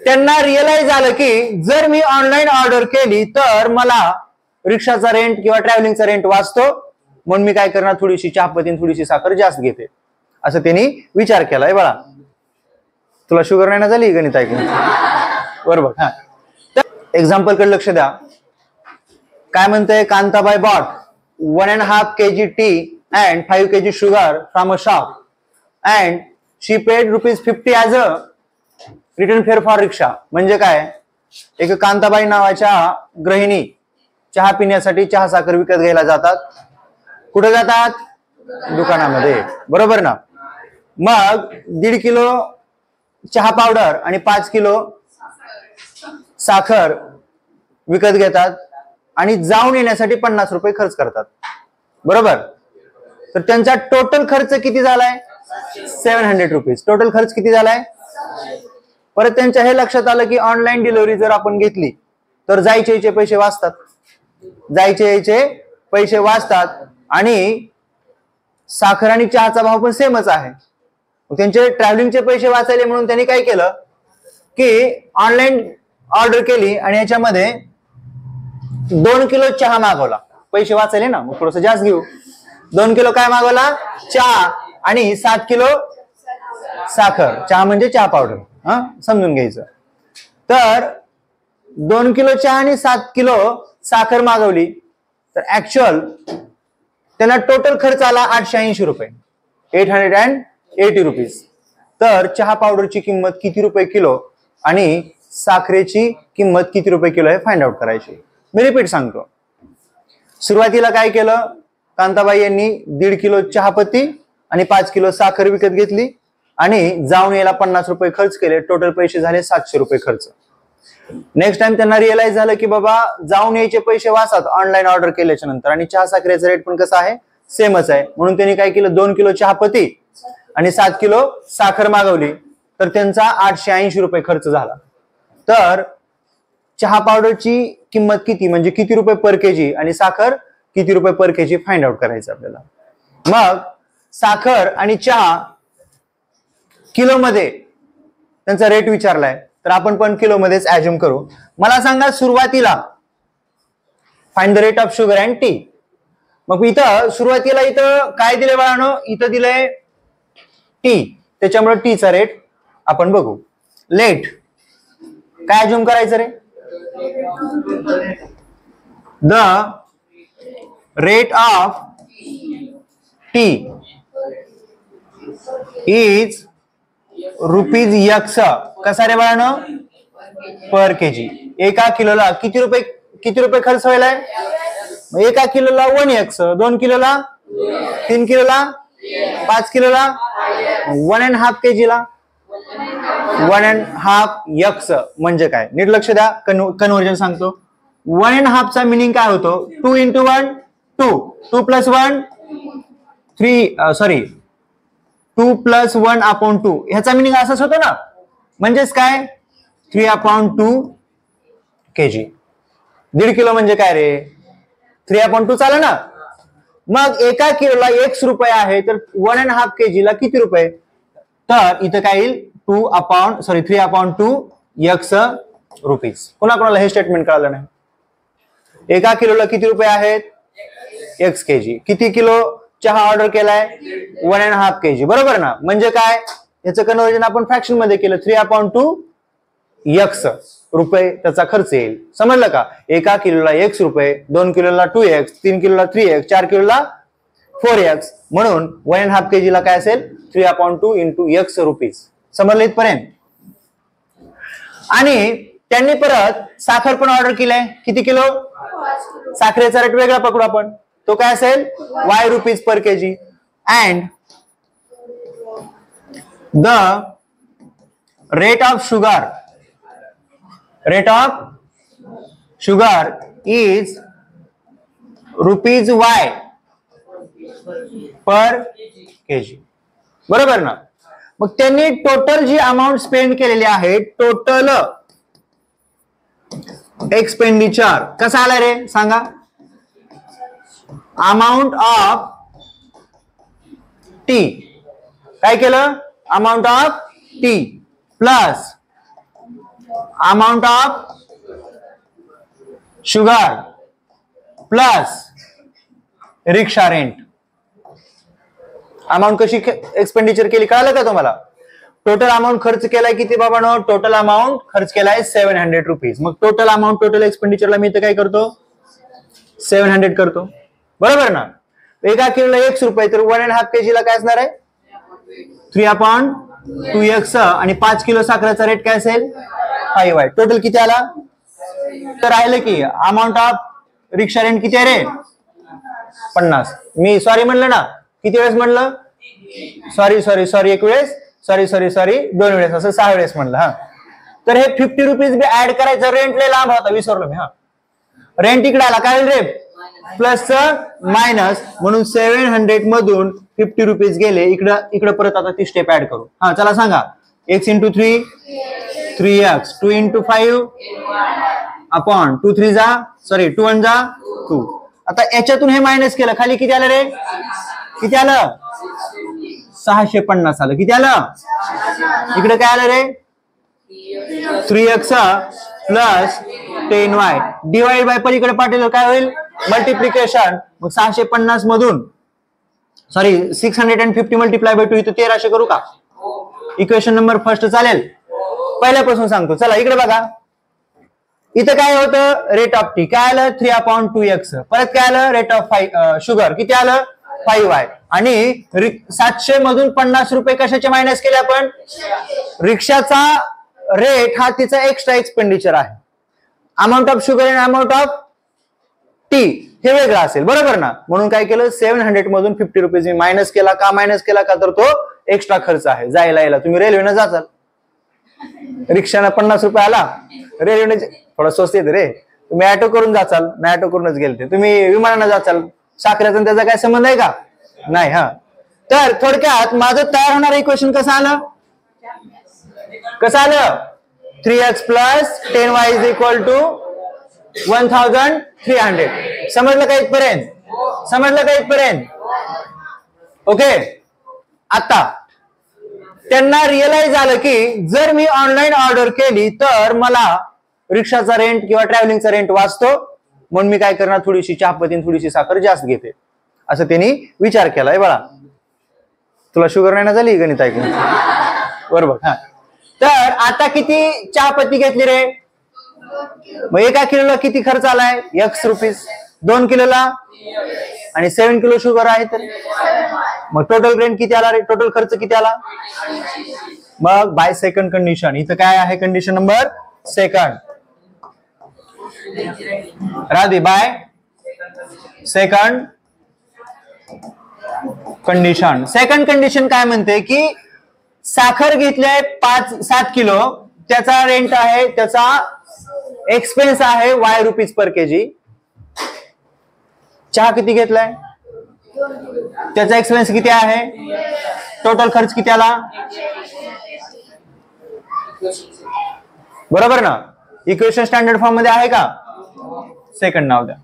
त्यांना रिअलाइज झालं की जर मी ऑनलाईन ऑर्डर केली तर मला रिक्षाचा रेंट किंवा ट्रॅव्हलिंगचा रेंट वाचतो, म्हणून मी काय करणार, थोडीशी चहापत्ती थोडीशी साखर जास्त घेते, असं त्यांनी विचार केलाय. बाळा तुला शुगर नाही ना झाली गणित ऐकून? बरोबर. हा, तर एक्झाम्पल कडे लक्ष द्या. काय म्हणतंय, Kantabai bought 1.5 kg tea and 5 kg sugar from a shop and she paid ₹50 as a return fare for rickshaw. म्हणजे काय, एक कांताबाई नावाच्या गृहिणी चहा पिण्यासाठी चहा साखर विकत घ्यायला जातात. कुठे जातात? दुकानामध्ये. बरोबर ना. मग 1.5 किलो चहा पावडर आणि 5 किलो साखर विकत घेतात आणि जाऊन येण्यासाठी ₹50 खर्च करतात. बरोबर. तर त्यांचा टोटल खर्च किती झालाय? ₹700. टोटल खर्च किती झालाय? परत त्यांच्या हे लक्षात आलं की ऑनलाईन डिलिव्हरी जर आपण घेतली तर जायचे यायचे पैसे वाचतात, जायचे यायचे पैसे वाचतात आणि साखर आणि चहाचा भाव पण सेमच आहे. त्यांचे ट्रॅव्हलिंगचे पैसे वाचायले म्हणून त्यांनी काय केलं की ऑनलाईन ऑर्डर केली आणि याच्यामध्ये 2 किलो चहा मागवला. पैसे वाचायले ना, मग थोडस जास्त घेऊ. 2 किलो काय मागवला? चहा आणि 7 किलो साखर. चहा म्हणजे चहा पावडर, हा समजून घ्यायचं. तर 2 किलो चहा आणि 7 किलो साखर मागवली तर ऍक्च्युअल त्यांना टोटल खर्च आला ₹880, ₹880. तर चहा पावडरची किंमत किती रुपये किलो आणि साखरेची किंमत किती रुपये किलो हे फाइंड आउट करायची. मी रिपीट सांगतो. सुरुवातीला काय केलं, कांताबाई यांनी 1.5 किलो चहापत्ती आणि 5 किलो साखर विकत घेतली आणि जाऊन यायला ₹50 खर्च केले. टोटल पैसे झाले ₹700 खर्च. नेक्स्ट टाइम त्यांना रिअलाइज झालं की बाबा जाऊन यायचे पैसे वाचतात ऑनलाईन ऑर्डर केल्याच्या नंतर आणि चहा साखरेचा रेट पण कसा आहे, सेमच आहे. म्हणून त्यांनी काय केलं, 2 किलो चहापत्ती आणि 7 किलो साखर मागवली तर त्यांचा ₹880 खर्च झाला. तर चहा पावडरची किंमत किती म्हणजे किती रुपये पर केजी आणि साखर किती रुपये पर केजी फाइंड आउट करायचं आपल्याला. मग साखर आणि चहा किलो मध्ये त्यांचा रेट विचारलाय तर आपण पण किलो मध्येच ऍज्युम करू. मला सांगा सुरुवातीला find the rate of sugar and T. मग इथं सुरुवातीला इथं काय दिले बाळांनो, इथं दिलंय टी, त्याच्यामुळे टीचा रेट आपण बघू. लेट काय ऍज्युम करायचं रे, the rate of T is ₹X. कसा रे बाळांनो, पर केजी. एका किलोला किती रुपये खर्च व्हायलाय? एका किलोला 1x, 2 किलोला, 3 किलोला, 5 किलोला, 1.5 kgला 1.5x. म्हणजे काय, नीट लक्ष द्या, कन्व्हर्जन सांगतो. 1.5 चा मिनिंग काय होतो, 2 into 1 2, 2 plus 1 3, सॉरी 2 plus 1/2. ह्याचा मिनिंग असाच होतो ना. म्हणजेच काय, 3/2 kg. 1.5 किलो म्हणजे काय रे, 3/2 चालेल ना. मग एका किलोला ₹X आहे तर 1.5 kg ला किती रुपये, तर इथं काय येईल 3/2 X कोणाकोणाला हे स्टेटमेंट कळलं नाही. एका किलोला किती रुपये आहेत, X kg. किती किलो चहा ऑर्डर केलाय, 1.5 kg. बरोबर ना. म्हणजे काय, याचं कन्व्हर्जन आपण फ्रॅक्शन मध्ये केलं, 3/2 X रुपये त्याचा खर्च येईल. समजलं का. एका किलोला ₹X, 2 किलोला 2x, 3 किलोला 3x, 4 किलोला 4x. म्हणून 1.5 kg ला काय असेल, 3/2 into X रुपीज. समजलं इथपर्यंत. आणि त्यांनी परत साखर पण ऑर्डर केलंय, किती किलो, साखरेचा रेट वेगळा पकडू आपण, तो काय असेल ₹Y per KG. And the rate of sugar is ₹Y per KG. बरोबर ना. मग त्यांनी टोटल जी अमाऊंट स्पेंड केलेली आहे, टोटल एक्सपेंडिचर कसा आला रे सांगा. अमाऊंट ऑफ टी काय केलं, amount of T plus amount of sugar plus rickshaw rent. Amount कशी एक्सपेंडिचर केली कळालं का तुम्हाला? टोटल अमाऊंट खर्च केलाय किती बाबांनो? टोटल अमाऊंट खर्च केलाय 700 रुपीज. मग टोटल अमाऊंट टोटल एक्सपेंडिचरला मी इथं काय करतो? 700 करतो. बरोबर ना? एका किलोला x रुपये तर 1.5 kg ला काय असणार आहे? 3/2x आणि 5 किलो साखरेचा रेट काय असेल? 5y. टोटल किती आला? तर राहिलं की अमाऊंट ऑफ रिक्षा रेंट किती आहे रे? 50. मी सॉरी म्हणलं ना? किती वेळेस म्हणलं? सॉरी एक वेळेस, सॉरी 2 वेळेस, असं 6 वेळेस म्हणलं. हा, तर हे 50 रुपीज बी ऍड करायचं. रेंट लय लांब होता, विसरलो मी. हा, रेंट इकडे आला काय रे? प्लस मायनस, म्हणून 700 मधून 50 रुपीज गेले इकडे परत. आता ती स्टेप ऍड करू. हा, चला सांगा. x into 3 3x, 2 into 5 upon 2 3 जा, सॉरी 2 1 जा 2. आता याच्यातून हे मायनस केलं, खाली किती आलं रे? किती आलं? 650 आलं. किती आलं? इकडे काय आलं रे? 3x plus 10y divide by पलीकडे पाठवलं काय होईल? मल्टिप्लिकेशन. मग 650 मधून सॉरी 650 मल्टिप्लाय बाय 2 इथं 1300 करू का? इक्वेशन नंबर फर्स्ट चालेल. पहिल्यापासून सांगतो. चला इकडे बघा. इथं काय होतं? रेट ऑफ टी काय आलं? 3/2x. परत काय आलं? रेट ऑफ शुगर किती आलं? 5y. आणि 700 मधून 50 रुपये कशाचे मायनस केले आपण? रिक्षाचा रेट हा तिचा एक्स्ट्रा एक्सपेंडिचर आहे. अमाऊंट ऑफ शुगर आणि अमाऊंट ऑफ टी हे वेगळं असेल. बरोबर ना? म्हणून काय केलं? 700 मधून 50 रुपीज मी मायनस केला. का मायनस केला? का तर तो एक्स्ट्रा खर्च आहे जायला यायला. तुम्ही रेल्वेनं जाचाल, रिक्षानं 50 रुपये आला, रेल्वेने थोडं स्वस्त येते रे. तुम्ही ऑटो करून जाचाल, नाही ऑटो करूनच गेलते. तुम्ही विमानानं जाचाल, साखरेचा त्याचा काय संबंध आहे का? नाही. हा, तर थोडक्यात माझं तयार होणार इक्वेशन कसं आलं? 3x plus 10y is equal to 1300. समजलं का इथपर्यंत? समजलं का इथपर्यंत? ओके. आता त्यांना रिअलाइज झालं की जर मी ऑनलाईन ऑर्डर केली तर मला रिक्षाचा रेंट किंवा ट्रॅव्हलिंगचा रेंट वाचतो, म्हणून मी काय करणार? थोडीशी चहापत्ती थोडीशी साखर जास्त घेते, असं त्यांनी विचार केलाय. बाळा तुला शुगर नाही ना झाली गणित ऐकून? बरोबर. हा, तर आता किती चहापत्ती घेतली रे? मग एका किलोला किती खर्च आलाय? x rupees. 2 किलोला आणि 7 किलो शुगर आहे तर मग टोटल रेंट किती आला रे? टोटल खर्च किती आला? मग बाय सेकंड कंडिशन. इथं काय आहे? Condition number second. राधी by second condition. Second condition काय म्हणते की साखर घेतले 7 किलो, त्याचा रेंट आहे, त्याचा एक्सपेन्स आहे y रुपीज पर केजी. चहा किती घेतलाय? त्याचा एक्सपेन्स किती आहे? टोटल खर्च किती आला? बरोबर ना? इक्वेशन स्टँडर्ड फॉर्म मध्ये आहे का? सेकंड नाव द्या.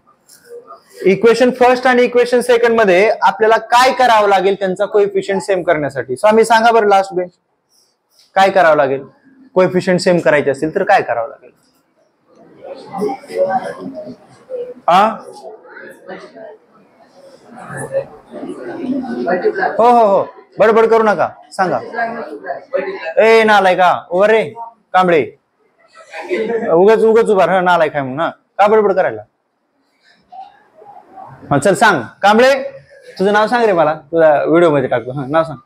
इक्वेशन फर्स्ट आणि इक्वेशन सेकंड मध्ये आपल्याला काय करावं लागेल त्यांचा कोएफिशियंट सेम करण्यासाठी? स्वामी सांगा बरं लास्ट बेंच, काय करावं लागेल? कोएफिशियंट सेम करायचे असतील तर काय करावं लागेल? हो बडबड करू नका, सांगा. ए नालाय का उभा रे कांबळे, उगाच उभा राहा. नालाय काय म्हणून का बडबड करायला? हा चल सांग. कांबळे तुझं नाव सांग रे, मला तुझा व्हिडिओ मध्ये टाकतो. हा नाव सांग.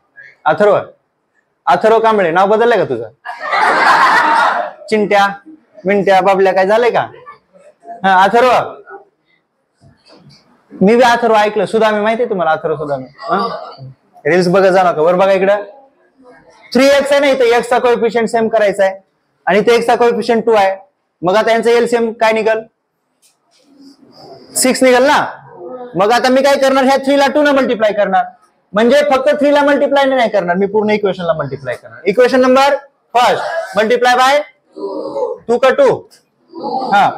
अथर्व कांबळे. नाव बदललंय का तुझं? चिंट्या मिंट्या बाबल्या काय झालंय का? हा अथर्व. मी बी अथर्व ऐकलं. सुदामी माहितीये तुम्हाला? अथर्व सुदामी. रील्स बघत जा नका. वर बघा इकडं 3x आहे ना, इथं x चा कोएफिशियंट सेम करायचा आहे आणि इथे x चा कोएफिशियंट 2 आहे. मग आता यांचं एलसीएम काय निघल? 6 निघल ना. मग आता मी काय करणार? ह्या 3 ला 2 ने मल्टिप्लाय करणार. म्हणजे फक्त 3 ला मल्टिप्लाय नाही करणार, मी पूर्ण इक्वेशनला मल्टिप्लाय करणार. Equation number first multiply by 2 का 2. हा,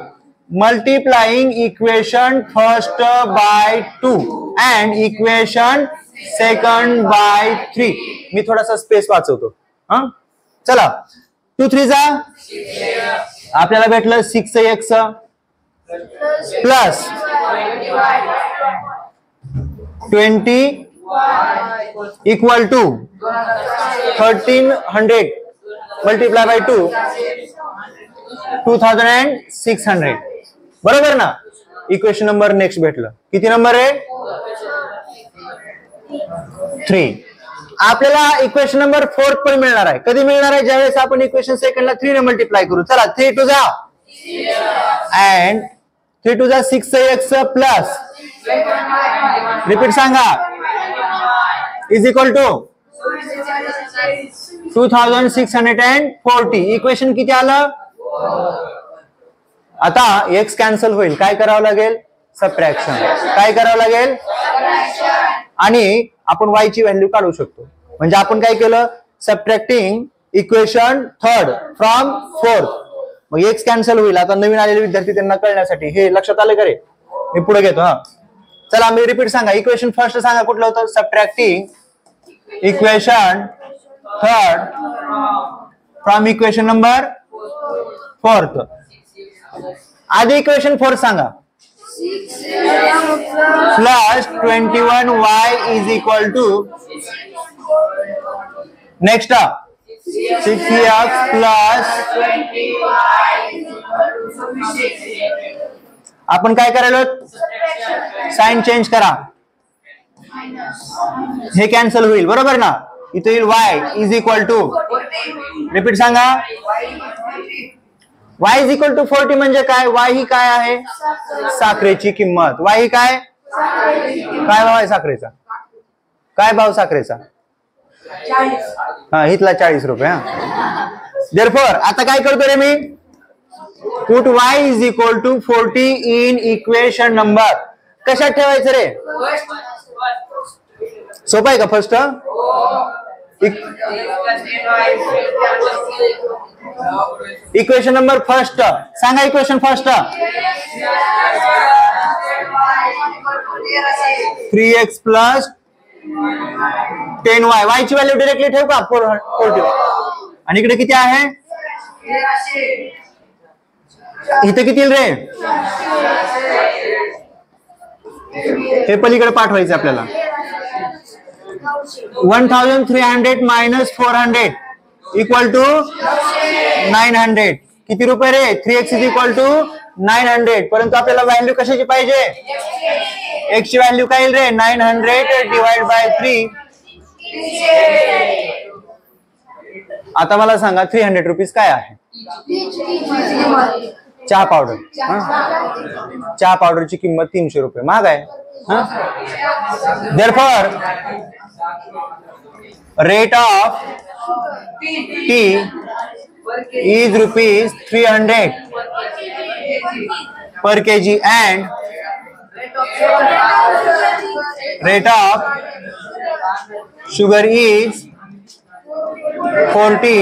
multiplying equation first by 2 and equation second by 3. मी थोडासा स्पेस वाचवतो. हा चला, 2 3 जा आपल्याला भेटलं 6x plus 20 equal to 1300 multiply by 2 2600 बरोबर ना. इक्वेशन नंबर नेक्स्ट भेटलं. किती नंबर आहे 3. आपल्याला इक्वेशन नंबर 4 पण मिळणार आहे. कधी मिळणार आहे ज्यावेळेस आपण इक्वेशन सेकंडला 3 ने मल्टीप्लाय करू. चला 3 टू जा अँड 3 टू जा 6x प्लस रिपीट सांगा इज इक्वल टू 2640. इक्वेशन किती आलं. आता x कॅन्सल होईल. काय करावं लागेल सबट्रॅक्शन. काय करावं लागेल आणि आपण y ची व्हॅल्यू काढू शकतो. म्हणजे आपण काय केलं subtracting equation third from fourth. मग x कॅन्सल होईल. आता नवीन आलेले विद्यार्थी त्यांना कळण्यासाठी हे लक्षात आलं का रे. मी पुढे घेतो. हा चला मी रिपीट सांगा. इक्वेशन फर्स्ट सांगा कुठलं होतं subtracting equation third from equation number fourth. आधी इक्वेशन 4 सांगा plus 21y is equal to next 6x plus आपण काय करायला साइन चेंज करा. हे कॅन्सल होईल बरोबर ना. इथे येईल y is equal to repeat सांगा y इज इक्वल टू 40 म्हणजे काय. y ही काय आहे साखरेची किंमत. y ही काय काय भाव आहे साखरेचा. काय भाव साखरेचा हा इथला 40 रुपये. हा देअरफॉर आता काय करतो रे मी put y is equal to 40 in equation number. कशात ठेवायचं रे सोपं आहे का फर्स्ट. इक्वेशन नंबर फर्स्ट सांगा. Equation first 3x plus 10y. y ची व्हॅल्यू डायरेक्टली ठेवू का 40 आणि इकडे किती आहे इथे किती रे हे पलीकडे पाठवायचं आपल्याला. 1300 मायनस 400 इक्वल टू 900. किती रुपये रे 3x इज इक्वल टू 900. परंतु आपल्याला व्हॅल्यू कशाची पाहिजे x ची व्हॅल्यू काय येईल रे 900 डिवाइड बाय 3. आता मला सांगा 300 रुपीज काय आहे. चहा पावडर. चहा पावडरची किंमत 300 रुपये महाग आहे. Therefore rate of T is rupees 300 per kg and rate of sugar is 40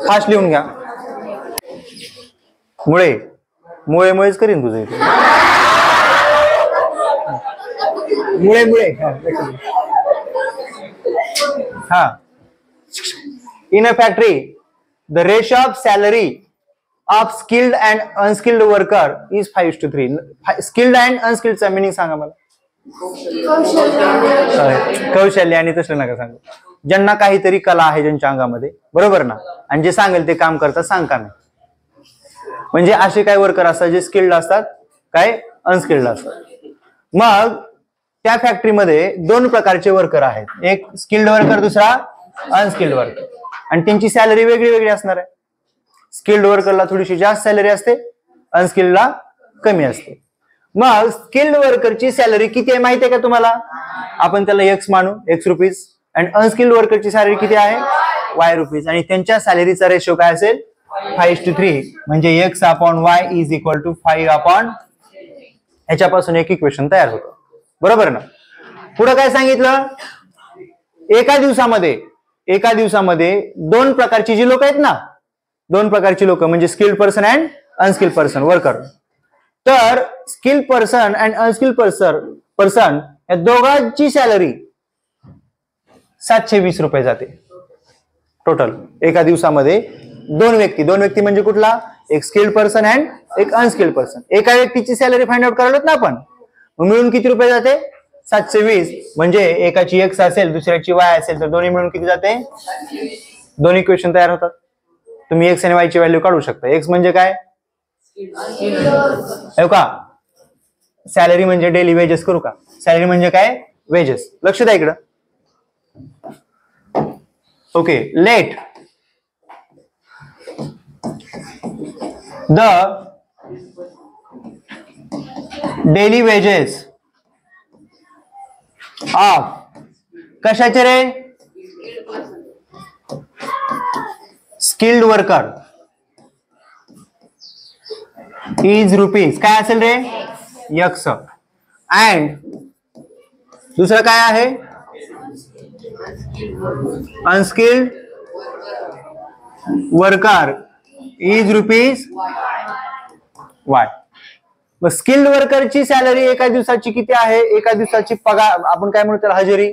fast लिहून घ्या. मुळे मुळेच करीन तुझं इथे मुळे हा. In a factory, the ratio of salary of skilled and unskilled worker is 5:3. Skilled and unskilled चा meaning सांगा मला. कौशल्य आणि तसं नका सांगू. ज्यांना काहीतरी कला आहे ज्यांच्या अंगामध्ये बरोबर ना आणि जे सांगेल ते काम करतात सांगता नाही. म्हणजे असे काही वर्कर असतात जे स्किल्ड असतात काय अनस्किल्ड असतात. मग त्या फॅक्टरीमध्ये 2 प्रकारचे वर्कर आहेत. एक स्किल्ड वर्कर दुसरा अनस्किल्ड वर्कर आणि त्यांची सॅलरी वेगळी वेगळी असणार आहे. स्किल्ड वर्करला थोडीशी जास्त सॅलरी असते अनस्किल्डला कमी असते. मग स्किल्ड वर्करची सॅलरी किती आहे माहिती आहे का तुम्हाला. आपण त्याला x मानू x रुपीज आणि अनस्किल्ड वर्करची सॅलरी किती आहे y रुपीज आणि त्यांच्या सॅलरीचा रेशो काय असेल 5:3 म्हणजे x upon y is equal to 5 upon ह्याच्यापासून एक इक्वेशन तयार होतं बरोबर ना. पुढे काय सांगितलं एका दिवसामध्ये 2 प्रकारची जी लोक आहेत ना 2 प्रकारची लोक म्हणजे skilled person and unskilled person worker. तर skilled person and unskilled person या दोघांची सॅलरी 720 रुपये जाते टोटल एका दिवसामध्ये. दोन व्यक्ती म्हणजे कुठला, एक स्किल्ड पर्सन अँड एक अनस्किल्ड पर्सन. एका व्यक्तीची सॅलरी फाइंड आउट करायला ना आपण, मिळून किती रुपये जाते, 720. म्हणजे एकाची एक्स असेल दुसऱ्याची वाय असेल तर दोन्ही मिळून किती जाते, दोन इक्वेशन तयार होतात. तुम्ही एक्स आणि वाय ची व्हॅल्यू काढू शकता. एक्स म्हणजे काय का, सॅलरी म्हणजे डेली वेजेस करू का, सॅलरी म्हणजे काय, वेजेस. लक्ष द्या इकडं. Okay, let the daily wedges of कशाचे रे, स्किल्ड वर्कर इज रुपीज काय असेल रे, यक्स. अँड दुसरं काय आहे, unskilled worker is rupees Y. मग स्किल्ड वर्करची सॅलरी एका दिवसाची किती आहे, एका दिवसाची पगार आपण काय म्हणतो त्याला, हजेरी,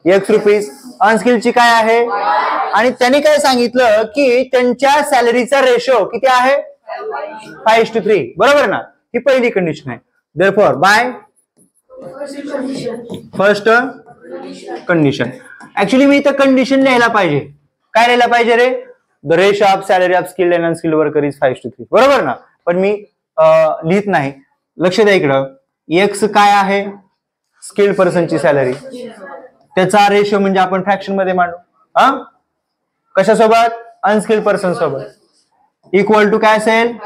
एक्स रुपीज. अनस्किल्डची काय आहे, आणि त्यांनी काय सांगितलं की त्यांच्या सॅलरीचा रेशो किती आहे, 5:3. बरोबर ना, ही पहिली कंडिशन आहे. Therefore by first condition. Actually मी इथं कंडिशन लिहायला पाहिजे, काय लिहायला पाहिजे रे, the ratio of salary of skilled and unskilled worker is 5:3. बरोबर ना, पण मी लिहित नाही. लक्ष द्या इकडं, एक्स काय आहे, स्किल्ड पर्सनची सॅलरी, त्याचा रेशो म्हणजे आपण फ्रॅक्शन मध्ये मांडू. कशासोबत, अनस्किल्ड पर्सन सोबत. इक्वल टू काय असेल,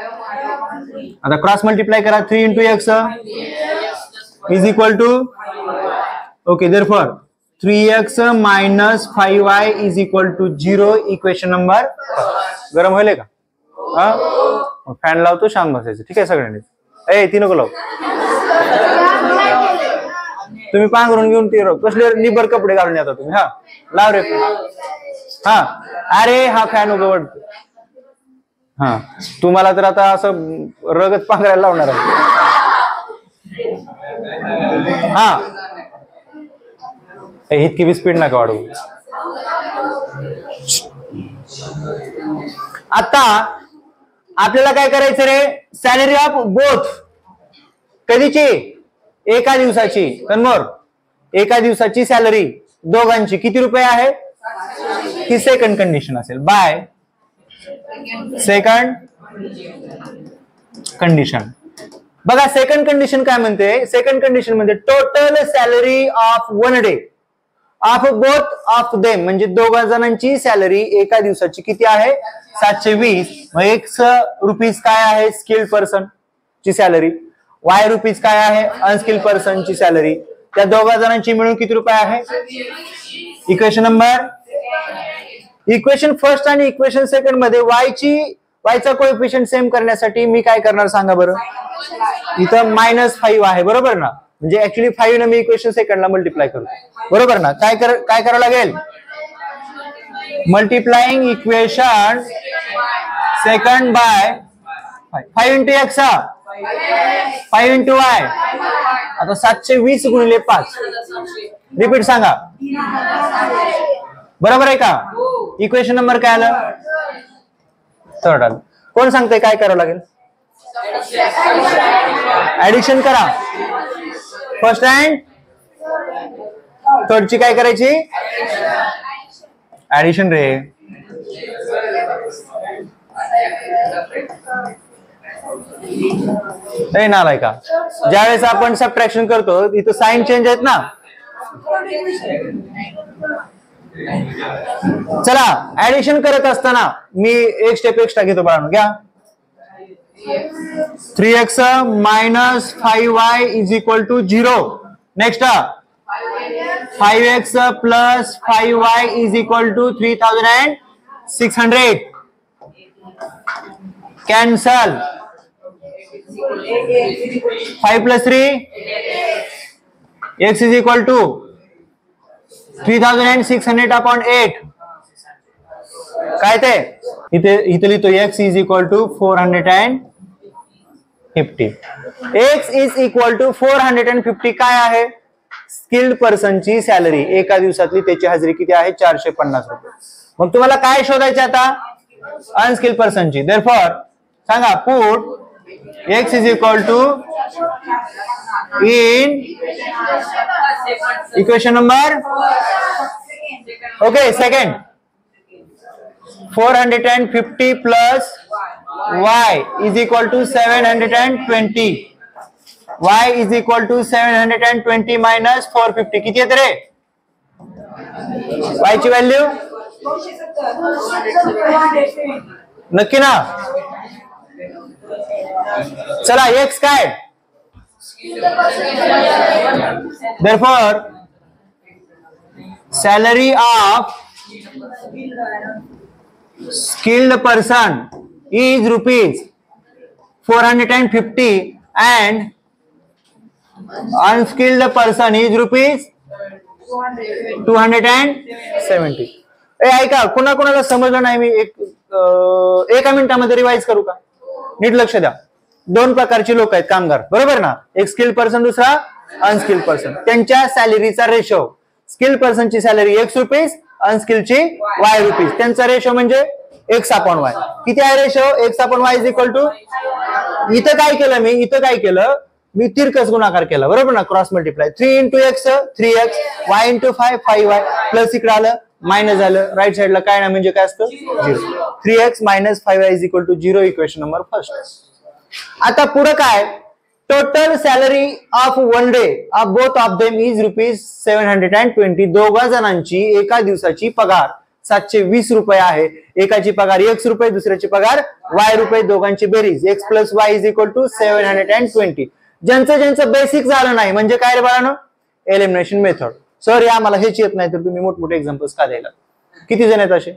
आता क्रॉस मल्टिप्लाय करा, 3 into x is equal to, okay, therefore 3x minus 5y is equal to 0. Equation number, गरम होईल का, फॅन लावतो, शांत बसायचं. ठीक आहे सगळ्यांनी, ए ती नको लाव, तुम्ही पांघरून घेऊन ती कसले निबर कपडे घालून येता तुम्ही. हा लाव रे, हा अरे हा फॅन उघडतो. हा तुम्हाला तर आता असं रगत पांघरायला लावणार आहे. हा इतकी बी स्पीड नका वाढवू. आता आपल्याला काय करायचं रे, सॅलरी ऑफ बोथ कधीची, एका दिवसाची. कन्मोर, एका दिवसाची सॅलरी दोघांची किती रुपये आहे, ही सेकंड कंडिशन असेल. Bye second condition. बघा सेकंड कंडिशन काय म्हणते, सेकंड कंडिशन म्हणजे total salary of one day of both of them, म्हणजे दोघा जणांची सॅलरी एका दिवसाची किती आहे, 720. मग एक्स रुपीज काय आहे, स्किल्ड पर्सन ची सॅलरी, वाय रुपीज काय आहे, अनस्किल्ड पर्सन ची सॅलरी. त्या दोघा जणांची मिळून किती रुपये आहे. इक्वेशन नंबर, इक्वेशन फर्स्ट आणि इक्वेशन सेकंड मध्ये वायचा कोएफिशियंट सेम करण्यासाठी मी काय करणार सांगा बरं, इथं -5 आहे. बरोबर ना, म्हणजे ऍक्च्युली 5 ने मी इक्वेशन सेकंडला मल्टिप्लाय करतो. बरोबर ना, काय करावं लागेल, multiplying equation second by 5 into x 5 into y. आता 720 गुणिले 5, रिपीट सांगा, बरोबर आहे का. इक्वेशन नंबर काय आलं, थर्ड आलं. कोण सांगतंय काय करावं लागेल, ऍडिशन करा. फर्स्ट अँड थर्ड ची काय करायची, ऍडिशन रे. नाही नालाय का, ज्यावेळेस आपण सबट्रॅक्शन करतो इथं साइन चेंज आहेत ना. चला ऍडिशन करत असताना मी एक स्टेप एक्स्ट्रा घेतो बाळांनो, घ्या. 3x minus 5y is equal to 0. Next 5x plus 5y is equal to 3600. Cancel. 5 plus 3 x is equal to 3600 upon 8. काय ते इथे लिहितो, x is equal to 450. x is equal to 450 काय आहे, स्किल्ड पर्सनची सॅलरी एका दिवसातली त्याची हजेरी किती आहे 450 रुपये. मग तुम्हाला काय शोधायचे आता अनस्किल्ड पर्सनची. देअरफॉर सांगा put x is equal to in equation number okay second 450 plus y is equal to 720. y is equal to 720 minus 450 किती येते रे y ची व्हॅल्यू नक्की ना. चला x काय therefore salary of skilled person is rupees 450 and unskilled person is rupees 270. ऐका कुणा कुणाला समजलं नाही मी एका मिनिटामध्ये रिवाइज करू का. नीट लक्ष द्या. दोन प्रकारचे लोक आहेत कामगार बरोबर ना. एक स्किल्ड पर्सन दुसरा अनस्किल्ड पर्सन. त्यांच्या सॅलरीचा रेशो स्किल्ड पर्सनची सॅलरी x रुपीज अनस्किल्डची y रुपीज. त्यांचा रेशो म्हणजे x/y. किती आहे ratio x/y is equal to इथं काय केलं मी तिरकस गुणाकार केला बरोबर ना. Cross multiply 3 × x 3x y × 5 5y plus इकडे आलं मायनस झालं राईट साइडला काय ना म्हणजे काय असतं 0. 3x - 5y is equal to 0 equation number first. आता पुढे काय total salary of one day of both of them is rupees 720. दोघा जणांची एका दिवसाची पगार 720 रुपये आहे. एकाची पगार x रुपये दुसऱ्याची पगार y रुपये. दोघांची बेरीज x + y is equal to 720. ज्यांचं बेसिक झालं नाही म्हणजे काय रे बाळांनो एलिमिनेशन मेथड. सर या मला हेच येत नाही तर तुम्ही मोठमोठे एक्झाम्पल्स का द्यायला. किती जण आहेत असे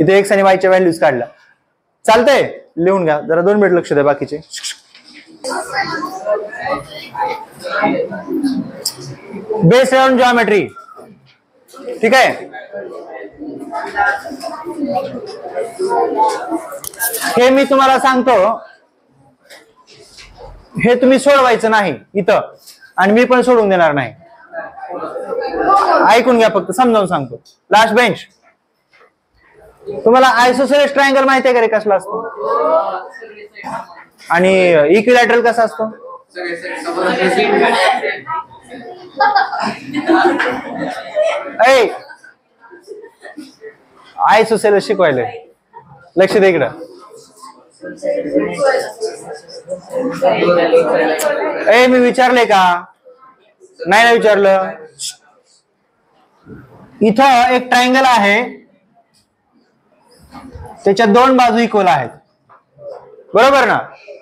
इथे x आणि y च्या व्हॅल्यूज काढल्या चालतंय. लिहून घ्या जरा 2 मिनिट लक्ष द्या बाकीचे. बेस्ड ऑन जॉमेट्री ठीक आहे. हे मी तुम्हाला सांगतो हे तुम्ही सोडवायचं नाही इथं आणि मी पण सोडून देणार नाही. ऐकून घ्या फक्त समजावून सांगतो. लास्ट बेंच तुम्हाला आयसोसेलेस ट्रायंगल माहिती आहे का रे कसला असतो आणि इक्विलॅटरल कसा असतो. आयसोसेलेस शिकवायला लक्ष दे इकडं. मी विचारले का नाही ना विचारलं. इथं एक ट्रायंगल आहे त्याच्या 2 बाजू इक्वल आहेत बरोबर ना.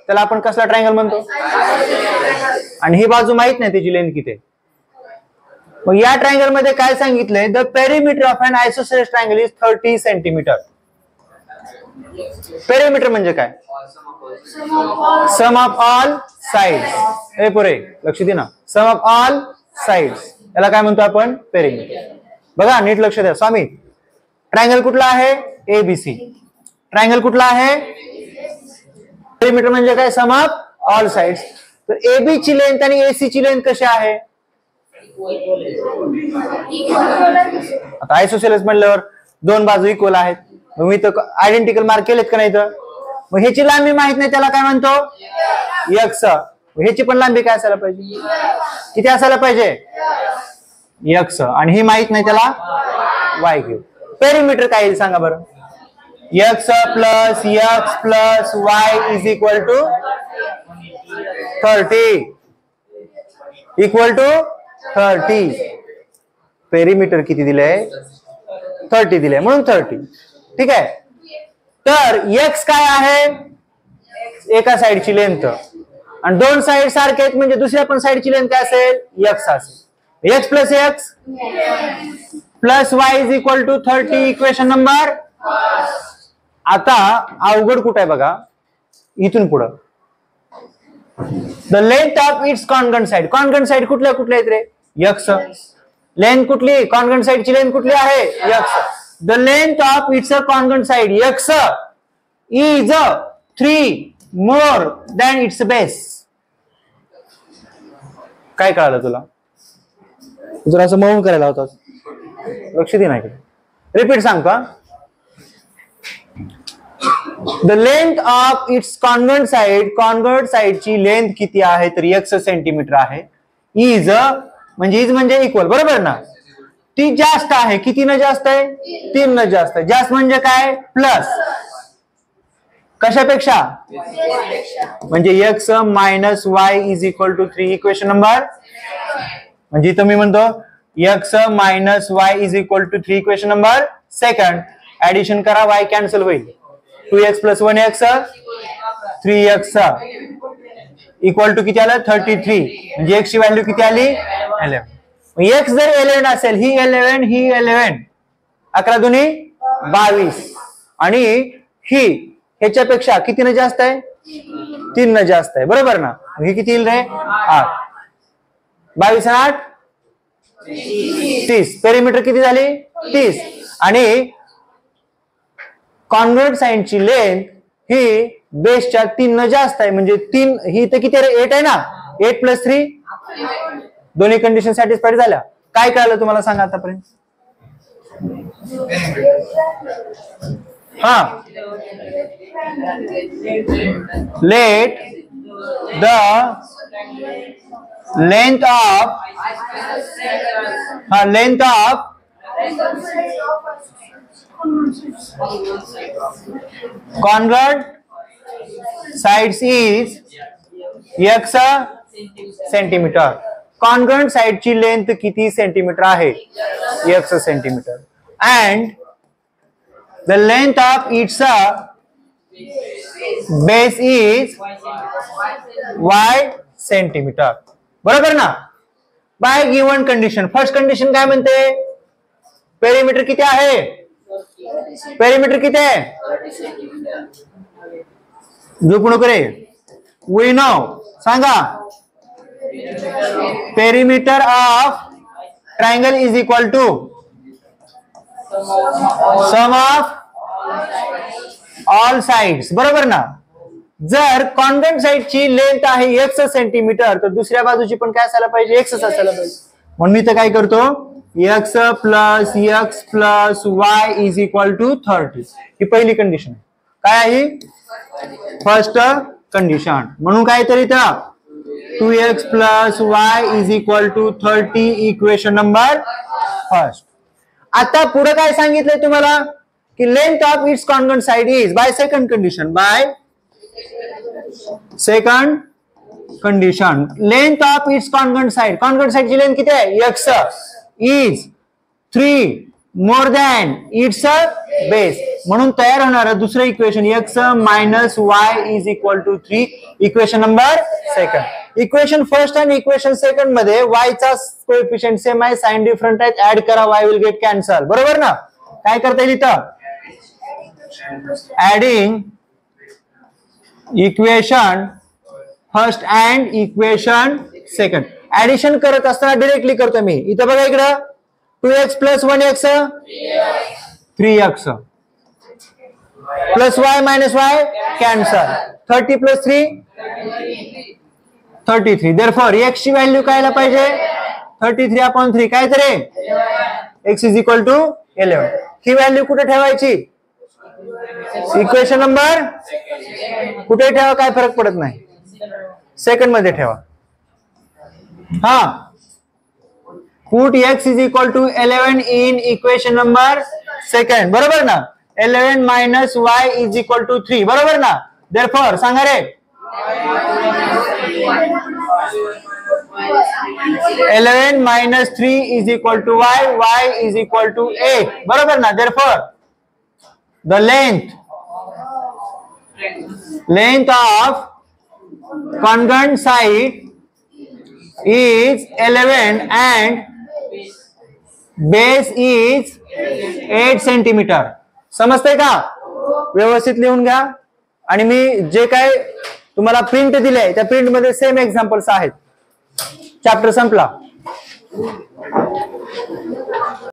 त्याला आपण कसला ट्रायंगल म्हणतो आणि ही बाजू माहित नाही त्याची लेंथ किती. मग या ट्रायंगल मध्ये काय सांगितलंय the perimeter of an isosceles triangle is 30 centimetre. Perimeter म्हणजे काय सम ऑफ ऑल साइड्स. हे पुरे लक्ष दे ना. सम ऑफ ऑल साइड्स याला काय म्हणतो आपण पेरिमीटर. बघा नीट लक्ष द्या स्वामी. ट्रायंगल कुठला आहे ABC. ट्रायंगल कुठला आहे पेरिमीटर म्हणजे काय सम ऑफ ऑल साइड्स. तर AB ची लेंथ आणि AC ची लेंथ कशी आहे. आता आयसोसेलेस म्हणल्यावर 2 बाजू इक्वल आहेत. मग मी तर आयडेंटिकल मार्क केलेत का नाही तर मग ह्याची लांबी माहित नाही त्याला काय म्हणतो x. ह्याची पण लांबी काय असायला पाहिजे किती असायला पाहिजे x आणि ही माहित नाही त्याला y घेऊ. पेरिमीटर काय येईल सांगा बरं. x + x + y is equal to 30 equal to 30. Perimeter किती दिलंय 30 दिलंय म्हणून 30 ठीक आहे. तर x काय आहे एका साइडची लेंथ आणि 2 साइड सारखे आहेत म्हणजे दुसऱ्या पण साइडची लेंथ काय असेल x असेल. x + x + y is equal to 30 equation number. आता अवघड कुठे आहे बघा इथून पुढं. The length of its congruent side. Congruent side कुठल्या कुठल्या आहेत रे x. लेंथ कुठली कॉन्ग्रंट साइडची लेंथ कुठली आहे x. The length of its congruent side x is 3 more than its base. काय कळालं तुला जर असं मौन करायला होता, लक्ष दे नाही. रिपीट सांगतो. The length of its convert side ची लेंथ किती आहे, तर x सेंटीमीटर आहे. इज म्हणजे इक्वल, बरोबर ना. ती जास्त आहे, किती न जास्त आहे, 3 न जास्त आहे. जास्त म्हणजे काय, प्लस कशापेक्षा, म्हणजे x minus y is equal to 3. Equation number, म्हणजे इथं मी म्हणतो x minus y is equal to 3. Equation number second. Addition करा, y कॅन्सल होईल. 2x plus 1x 3x equal to किती आलं, 33. म्हणजे x ची व्हॅल्यू किती आली, 11. x जर 11 असेल, ही 11 11 दुनी 22 आणि ही ह्याच्यापेक्षा किती न जास्त आहे, 3 न जास्त आहे, बरोबर ना. हे किती येईल रे, 8. 22 आणि 8 30. पेरिमीटर किती झाली, 30. आणि कॉन्वर्ट साइडची लेंथ ही बेसच्या 3 न जास्त आहे, म्हणजे 3 ही तर किती रे, 8 आहे ना. 8 प्लस 3, दोन्ही कंडिशन सॅटिस्फाईड झाल्या. काय कळलं तुम्हाला सांगा आतापर्यंत. हा, let the length of convert sides is x centimetre. Convert साइडची लेंथ किती सेंटीमीटर आहे, x centimetre. And the length of its base is y centimetre, बरोबर ना. By given condition. First condition काय म्हणते, पेरिमीटर किती आहे, पेरिमीटर किती आहे, झोपू नको रे. वी नो, सांगा. Perimeter of triangle is equal to sum of all sides, बरोबर ना. जर कॉन्वेंट साइडची लेंथ आहे x सेंटीमीटर, तर दुसऱ्या बाजूची पण काय असायला पाहिजे, x असायला पाहिजे. म्हणून मी तर काय करतो, x plus y is equal to 30. ही पहिली कंडिशन आहे. काय आहे, फर्स्ट कंडिशन. म्हणून काय तरी 2x plus y is equal to 30. Equation number first. आता पुढे काय सांगितलंय तुम्हाला, की length of its convert side is, by second condition, by second condition, length of its convert साइडची लेंथ किती आहे, x is 3 more than its base. म्हणून तयार होणार दुसरं equation x minus y is equal to 3. Equation number second. Equation first आणि equation second मध्ये y चा कोएफिशिएंट सेम आहे, साइन डिफरंट आहेत. ऍड करा, y विल गेट कॅन्सल, बरोबर ना. काय करता येईल इथं, adding equation first and equation second. Addition करत असताना डिरेक्टली करतो मी. इथं बघा इकडं 2x plus 1x 3x plus y minus y cancel. 30 plus 3 33. Therefore x ची व्हॅल्यू कायला पाहिजे, 33/3 काय तरी x इज इक्वल टू 11. ही व्हॅल्यू कुठे ठेवायची, इक्वेशन नंबर कुठे ठेवा, काय फरक पडत नाही, सेकंड मध्ये ठेवा. हा, put x is equal to 11 in equation number second, बरोबर ना. 11 minus y is equal to 3, बरोबर ना. देयरफॉर सांगा रे, 11 minus 3 is equal to y is equal to 8, बरोबर ना. Therefore the length of congruent side is 11 and base is 8 centimetre. समजतंय का, व्यवस्थित लिहून घ्या. आणि मी जे काय तुम्हाला प्रिंट दिले त्या प्रिंट मध्ये सेम एक्झाम्पल्स आहेत. चॅप्टर संपला.